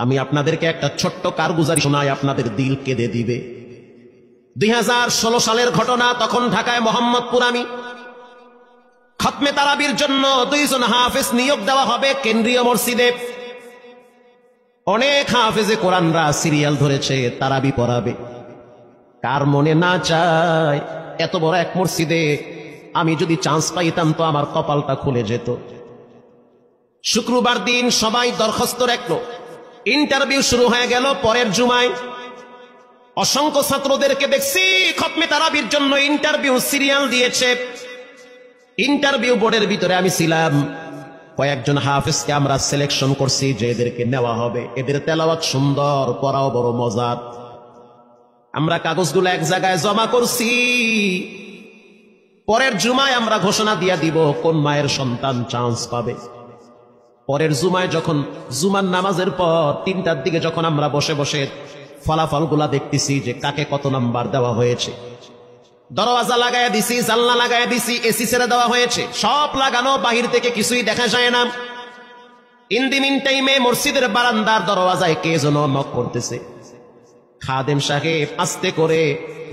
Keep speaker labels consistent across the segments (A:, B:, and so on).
A: আমি আপনাদেরকে একটা ছোট্ট কারগুজারি শোনাই, আপনাদের দিল কেঁদে দিবে। 2016 সালের ঘটনা। তখন ঢাকায় মোহাম্মদপুর আমি খতমে তারাবির জন্য 2 জন হাফেজ নিয়োগ দেওয়া হবে কেন্দ্রীয় মসজিদে। অনেক হাফেজে কোরআনরা সিরিয়াল ধরেছে তারাবি পড়াবে। কার মনে না চায় এত বড় এক মসজিদে আমি যদি চান্স পাইতাম তো আমার কপালটা খুলে যেত। শুক্রবার দিন সবাই দরখাস্ত রাখলো, ইন্টারভিউ শুরু হয়ে গেল। পরের জুমায় অসংখ্য ছাত্রদেরকে দেখছি খতমে তারাবির জন্য ইন্টারভিউ সিরিয়াল দিয়েছে। ইন্টারভিউ বোর্ডের ভিতরে আমি ছিলাম। কয়েকজন হাফেজকে আমরা সিলেকশন করছি যে এদেরকে নেওয়া হবে। এদের তেলাওয়াত সুন্দর, পড়াও বড় মজার। আমরা কাগজগুলো এক জায়গায় জমা করছি। পরের জুমায় আমরা ঘোষণা দিয়ে দিব কোন মায়ের সন্তান চান্স পাবে। পরের জুমায় যখন জুমার নামাজের পর 3টার দিকে যখন আমরা বসে বসে ফলাফলগুলা দেখতেছি যে কাকে কত নাম্বার দেওয়া হয়েছে, দরওয়াজা লাগাইয়া দিছি, জানলা লাগাইয়া দিছি, এসি ছেড়ে দেওয়া হয়েছে, সব লাগানো, বাহির থেকে কিছুই দেখা যায় না। ইন দি মিন টাইমে মসজিদের বারান্দার দরওয়াজায় কে যেন নক করতেছে। খাদেম সাহেব আস্তে করে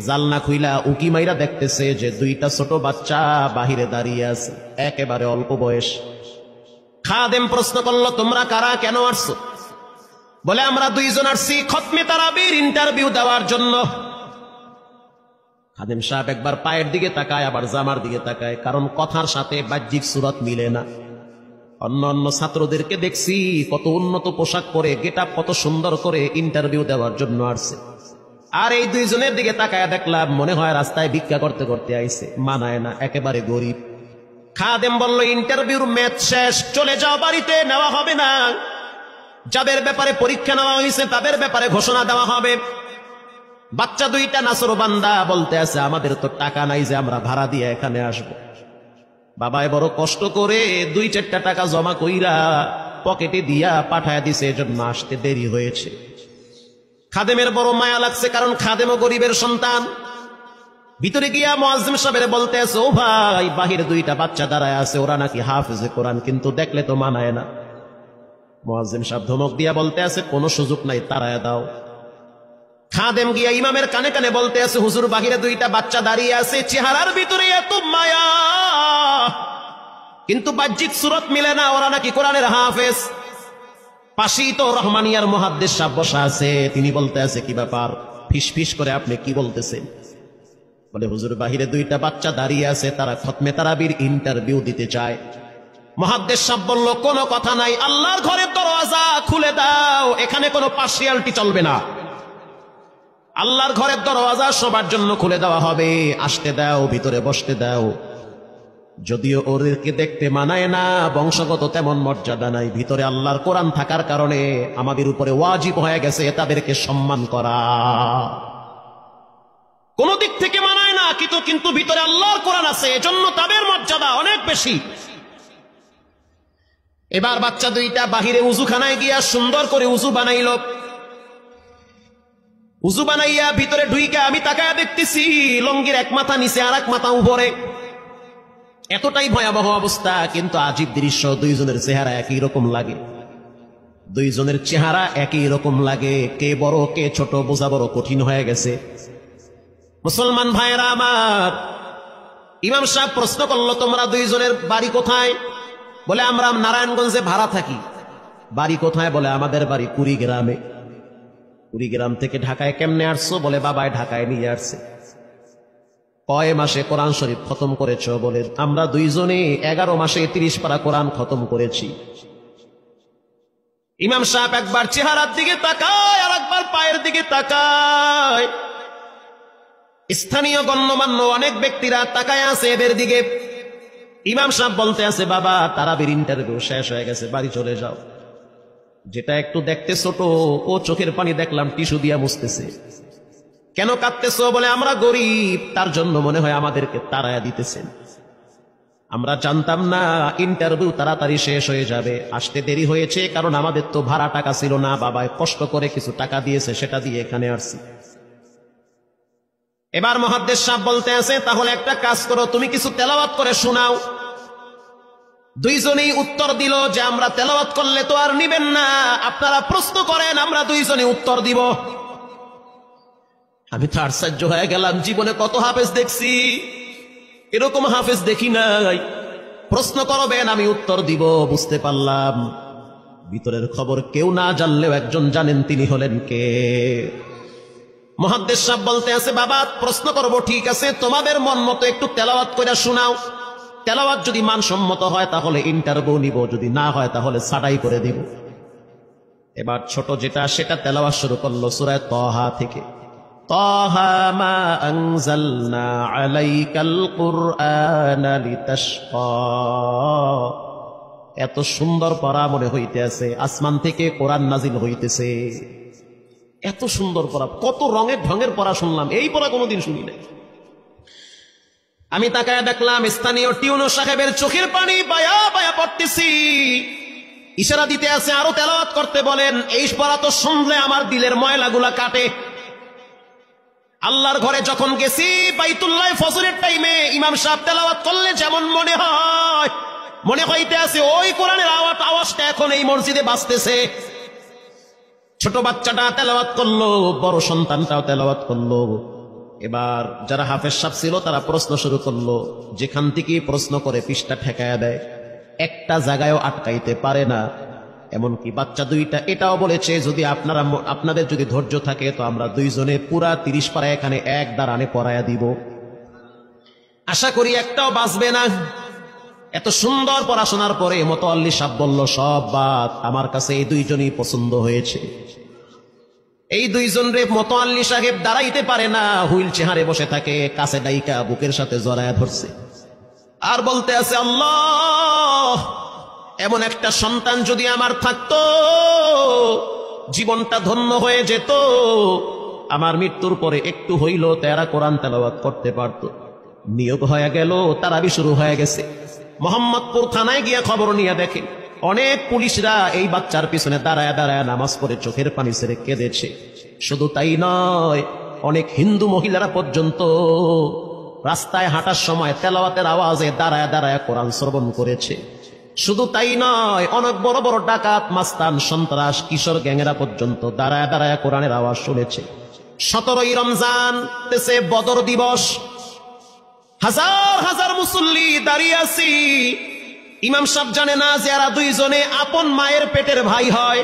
A: জানলা খুইলা উকি মাইরা দেখতেছে যে 2টা ছোট বাচ্চা বাহিরে দাঁড়িয়ে আছে, একেবারে অল্প বয়স। খাদেম প্রশ্ন করলো, তোমরা কারা, কেন আসছো? বলে, আমরা 2 জন আসছি খতমে তারাবির ইন্টারভিউ দেওয়ার জন্য। খাদেম সাহেব একবার পায়ের দিকে তাকায়, আবার জামার দিকে তাকায়, কারণ কথার সাথে বাহ্যিক সুরত মিলে না। অন্য অন্য ছাত্রদেরকে দেখছি কত উন্নত পোশাক পরে, গেটআপ কত সুন্দর করে ইন্টারভিউ দেওয়ার জন্য আসছে। আর এই 2 জনের দিকে তাকায় দেখলাম মনে হয় রাস্তায় ভিক্ষা করতে করতে আইছে, মানায় না, একেবারে গরিব। খাদেম বলল, ইন্টারভিউর ম্যাচ শেষ, চলে যাও বাড়িতে, নেওয়া হবে না। যাদের ব্যাপারে পরীক্ষা নেওয়া হয়েছে তাদের ব্যাপারে ঘোষণা দেওয়া হবে। বাচ্চা 2টা নাসরবান্দা বলতে আছে, আমাদের তো টাকা নাই যে আমরা ভাড়া দিয়ে এখানে আসব। বাবায় বড় কষ্ট করে 2-4টা টাকা জমা কইরা পকেটে দিয়া পাঠায় দিছে, এজন্য আসতে দেরি হয়েছে। খাদেমের বড় মায়া লাগছে, কারণ খাদেমও গরিবের সন্তান। ভিতরে গিয়া মুয়াজ্জিম সাহেবের বলতে আছে, ও ভাই, বাহিরে 2টা বাচ্চা দাঁড়ায় আছে, ওরা নাকি হাফেজে কোরআন, কিন্তু দেখলে তো মানায় না। মুয়াজ্জিম সাহেব ধমক দিয়া বলতে আছে, কোনো সুযোগ নাই, তাড়ায় দাও। খাদেম গিয়া ইমামের কানে কানে বলতে আছে, হুজুর, বাহিরে 2টা বাচ্চা দাঁড়িয়ে আছে, চেহারার ভিতরে এত মায়া, কিন্তু বাহ্যিক সুরত মিলে না, ওরা নাকি কোরআনের হাফেজ। পাশেই তো রহমানিয়ার মুহাদ্দিস সাহেব বসা আছে, তিনি বলতে আছে, কি ব্যাপার, ফিস ফিস করে আপনি কি বলতেছেন? বলে, হুজুর, বাহিরে 2টা বাচ্চা দাঁড়িয়ে আছে, তারা খতমে তারাবির ইন্টারভিউ দিতে চায়। মুহাদ্দিস সাহেব বলল, কোনো কথা নাই, আল্লাহর ঘরের দরওয়াজা খুলে দাও, এখানে কোনো পার্সিয়ালিটি চলবে না। আল্লাহর ঘরের দরওয়াজা সবার জন্য খুলে দেওয়া হবে, আসতে দাও, ভিতরে বসতে দাও। যদিও ওদেরকে দেখতে মানায় না, বংশগত তেমন মর্যাদা নাই, ভিতরে আল্লাহর কোরআন থাকার কারণে আমাদের উপরে ওয়াজিব হয়ে গেছে তাদেরকে সম্মান করা। কোন দিক থেকে মানায় না, কিন্তু ভিতরে আল্লাহর কোরআন আছে, এজন্য তাদের মর্যাদা অনেক বেশি। এবার বাচ্চা 2টা বাহিরে উজুখানায় গিয়া সুন্দর করে উজু বানাইল। উজু বানাইয়া ভিতরে ঢুইকা আমি তাকায়া দেখতেছি লঙ্গির এক মাথা নিচে আর এক মাথা উপরে, এতটাই ভয়াবহ অবস্থা। কিন্তু আজীব দৃশ্য, 2 জনের চেহারা একই রকম লাগে। 2 জনের চেহারা একই রকম লাগে, কে বড় কে ছোট বোঝা বড় কঠিন হয়ে গেছে। মুসলমান ভাইয়েরা আমার, ইমাম সাহেব প্রশ্ন করলো, তোমরা 2 জনের বাড়ি কোথায়? বলে, আমরা নারায়ণগঞ্জে ভাড়া থাকি। বাড়ি কোথায়? বলে, আমাদের বাড়ি কুড়িগ্রামে। কুড়িগ্রাম থেকে ঢাকায় কেমনে আসছো? বলে, বাবায় ঢাকায় নিয়ে আসছে। কয় মাসে কোরআন শরীফ খতম করেছ? বলে, আমরা 2 জনে 11 মাসে 30 পারা কোরআন খতম করেছি। ইমাম সাহেব একবার চেহারার দিকে তাকায়, আর একবার পায়ের দিকে তাকায়। স্থানীয় গণ্যমান্য অনেক ব্যক্তিরা তাকায় আছে এদের দিকে। ইমাম সাহেব বলতে আছে, বাবা, তারাবির ইন্টারভিউ শেষ হয়ে গেছে, বাড়ি চলে যাও। যেটা একটু দেখতে ছোট, ও চোখের পানি দেখলাম টিস্যু দিয়া মুছতেছে। কেন কাঁদতেছো? বলে, আমরা গরিব, তার জন্য মনে হয় আমাদেরকে তাড়ায়া দিতেছেন। আমরা জানতাম না ইন্টারভিউ তাড়াতাড়ি শেষ হয়ে যাবে, আসতে দেরি হয়েছে, কারণ আমাদের তো ভাড়া টাকা ছিল না, বাবায় কষ্ট করে কিছু টাকা দিয়েছে, সেটা দিয়ে এখানে আসছি। এবার মুহাদ্দিস সাহেব বলতে আছে, তাহলে একটা কাজ করো, তুমি কিছু তেলাওয়াত করে শোনাও। দুইজনেই উত্তর দিল যে আমরা তেলাওয়াত করলে তো আর নিবেন না, আপনারা প্রশ্ন করেন, আমরা দুইজনে উত্তর দিব। আমি তো আশ্চর্য হয়ে গেলাম, জীবনে কত হাফেজ দেখছি, এরকম হাফেজ দেখি নাই। প্রশ্ন করবেন, আমি উত্তর দিব। বুঝতে পারলাম ভিতরের খবর কেউ না জানলেও একজন জানেন, তিনি হলেন কে? মুহাদ্দিস সাহেব বলতে আছে, বাবা প্রশ্ন করব ঠিক আছে, তোমাদের মন মতো একটু তেলাওয়াত করে শোনাও। তেলাওয়াত যদি মানসম্মত হয় তাহলে ইন্টারভিউ নিব, যদি না হয় তাহলে ছাঁটাই করে দিব। এবার ছোট যেটা সেটা তেলাওয়াত শুরু করলো সূরা তাহা থেকে। তাহা মা আনজালনা আলাইকাল কুরআনা লিতাশকা। এত সুন্দর পড়া মনে হইতে আছে, আসমান থেকে কোরআন নাজিল হইতেছে। এত সুন্দর পড়া, কত রঙের ঢঙের পড়া শুনলাম, এই পড়া কোনোদিন শুনি নাই। আমি তাকায় দেখলাম স্থানীয় টিউনো সাহেবের চোখের পানি বায়া বায়া পড়তেছি, ইশারা দিতে আছে আরো তেলাওয়াত করতে বলেন। এই পড়া তো শুনলে আমার দিলের ময়লাগুলা কাটে। আল্লাহর ঘরে যখন গেছি বাইতুল্লাহ ফজরের টাইমে ইমাম সাহেব তেলাওয়াত করলে যেমন মনে হয়, মনে হইতে আছে ওই কোরআনের আওয়াজটা এখন এই মসজিদে বাজতেছে। ছোট বাচ্চাটা তেলাওয়াত করলো, বড় সন্তানটাও তেলাওয়াত করলো। এবার যারা হাফেজ সাহেব ছিল তারা প্রশ্ন শুরু করলো, যেখান থেকে প্রশ্ন করে পৃষ্ঠা ঠেকায়া দেয়, একটা জায়গায়ও আটকাইতে পারে না। এমনকি বাচ্চা দুইটা এটাও বলেছে, যদি আপনাদের যদি ধৈর্য থাকে তো আমরা দুইজনে পুরা 30 পারা এখানে এক দাঁড়ানে পড়ায়া দিব, আশা করি একটাও বাঁচবে না। এত সুন্দর পড়াশোনার পরে মোতাল্লি সাহেব বলল, সব বাদ, আমার কাছে এই দুইজনই পছন্দ হয়েছে। এই দুইজন রে মোতাল্লি সাহেব দাঁড়াইতে পারে না, হুইল চেহারে বসে থাকে, কাছে ডাইকা বুকের সাথে জড়ায়া ধরছে আর বলতে আছে, আল্লাহ এমন একটা সন্তান যদি আমার থাকতো জীবনটা ধন্য হয়ে যেত, আমার মৃত্যুর পরে একটু হইল তারা কোরআন তেলাওয়াত করতে পারত। নিয়োগ হয়ে গেল, তারাবি শুরু হয়ে গেছে। মোহাম্মদপুর থানায় গিয়ে খবর নিয়ে দেখে অনেক পুলিশরা এই বাচ্চার পিছনে দাঁড়ায় দাঁড়ায় নামাজ পড়ে চোখের পানি ছেড়ে কেঁদেছে। শুধু তাই নয়, অনেক হিন্দু মহিলারা পর্যন্ত রাস্তায় হাঁটার সময় তেলাওয়াতের আওয়াজে দাঁড়ায় দাঁড়ায় কোরআন শ্রবণ করেছে। শুধু তাই নয়, অনেক বড় বড় ডাকাত, মাস্তান, সন্ত্রাস, কিশোর গ্যাংরা পর্যন্ত দাঁড়ায় দাঁড়ায় কোরআনের আওয়াজ শুনেছে। 17ই রমজান তেছে বদর দিবস, হাজার হাজার মুসল্লি দাঁড়িয়ে আছি। ইমাম সাহেব জানে না যে এরা দুইজনে আপন মায়ের পেটের ভাই হয়,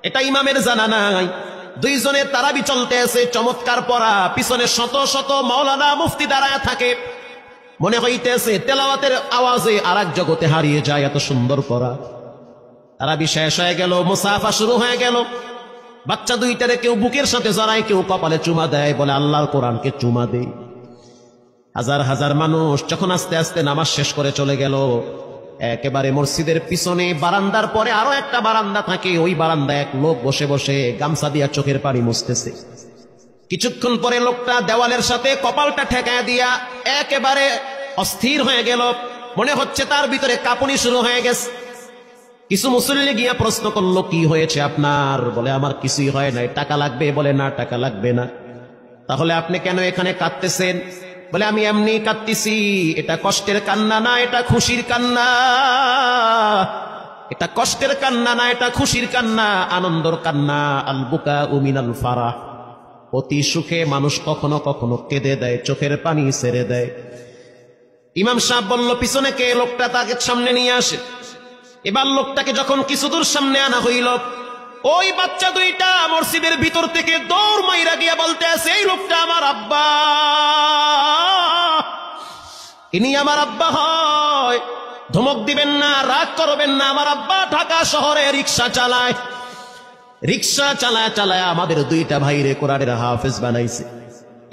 A: এটা ইমামের জানা নাই। দুইজনে তারাবি চলতে আছে, চমৎকার পড়া, পিছনে শত শত মাওলানা মুফতি দাঁড়ায় থাকে। মনে হইতেছে তেলাওয়াতের আওয়াজে আর এক জগতে হারিয়ে যায়, এত সুন্দর পড়া। তারাবি শেষ হয়ে গেল, মুসাফা শুরু হয়ে গেল। বাচ্চা দুইটারে কেউ বুকের সাথে জড়ায়, কেউ কপালে চুমা দেয়, বলে আল্লাহর কোরআনকে চুমা দেই। হাজার হাজার মানুষ যখন আস্তে আস্তে নামাজ শেষ করে চলে গেল, একেবারে মসজিদের পিছনে বারান্দার পরে আরো একটা বারান্দা থাকে, ওই বারান্দায় এক লোক বসে বসে গামছা দিয়া চোখের পানি মুছতেছে। কিছুক্ষণ পরে লোকটা দেওয়ালের সাথে কপালটা ঠেকায় দিয়া একেবারে অস্থির হয়ে গেল, মনে হচ্ছে তার ভিতরে কাঁপুনি শুরু হয়ে গেছে। কিছু মুসল্লি গিয়া প্রশ্ন করলো, কি হয়েছে আপনার? বলে আমার কিছুই হয় নাই। টাকা লাগবে? বলে না, টাকা লাগবে না। তাহলে আপনি কেন এখানে কাঁদতেছেন? বলে আমি এমনি কাঁদতেছি, এটা কষ্টের কান্না না, এটা খুশির কান্না। এটা কষ্টের কান্না না, এটা খুশির কান্না, আনন্দর কান্না। আল বুকা মিনাল ফারাহ। অতি সুখে মানুষ কখনো কখনো কেঁদে দেয়, চোখের পানি ছেড়ে দেয়। ইমাম সাহেব বলল, পিছনে কে? লোকটা তাকে সামনে নিয়ে আসে। এবার লোকটাকে যখন কিছু দূর সামনে আনা হইল, ওই বাচ্চা দুইটা মসজিদের ভিতর থেকে দৌড় মাইরা গিয়া বলতে আছে, এই লোকটা আমার আব্বা, ইনি আমার আব্বা হয়। ধমক দিবেন না, রাগ করবেন না, আমার আব্বা ঢাকা শহরে রিক্সা চালায়। রিক্সা চালায় চালায় আমাদের দুইটা ভাইরে কোরআনের হাফেজ বানাইছে।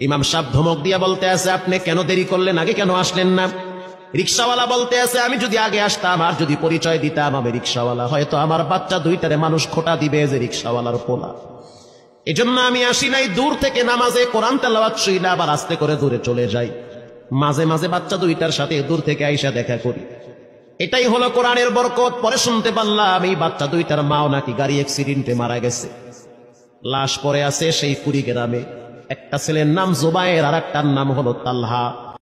A: ইমাম সাহেব ধমক দিয়া বলতে আছে, আপনি কেন দেরি করলেন? আগে কেন আসলেন না? রিক্সাওয়ালা বলতে আছে, আমি যদি আগে আসতাম আর যদি পরিচয় দিতাম আমি রিক্সাওয়ালা, হয়তো আমার বাচ্চা দুইটারে মানুষ খোটা দিবে যে রিক্সাওয়ালার পোলা। এজন্য আমি আসি নাই। দূর থেকে নামাজে কোরআন তেলাওয়াত শুইলা আবার আস্তে করে দূরে চলে যাই। মাঝে মাঝে বাচ্চা দুইটার সাথে দূর থেকে আইসা দেখা করি। এটাই হলো কোরআনের বরকত। পরে শুনতে পারলাম এই বাচ্চা দুইটার মাও নাকি গাড়ি অ্যাক্সিডেন্টে মারা গেছে। লাশ পরে আছে সেই কুড়িগ্রামে। একটা ছেলের নাম জুবায়ের আর একটার নাম হলো তালহা।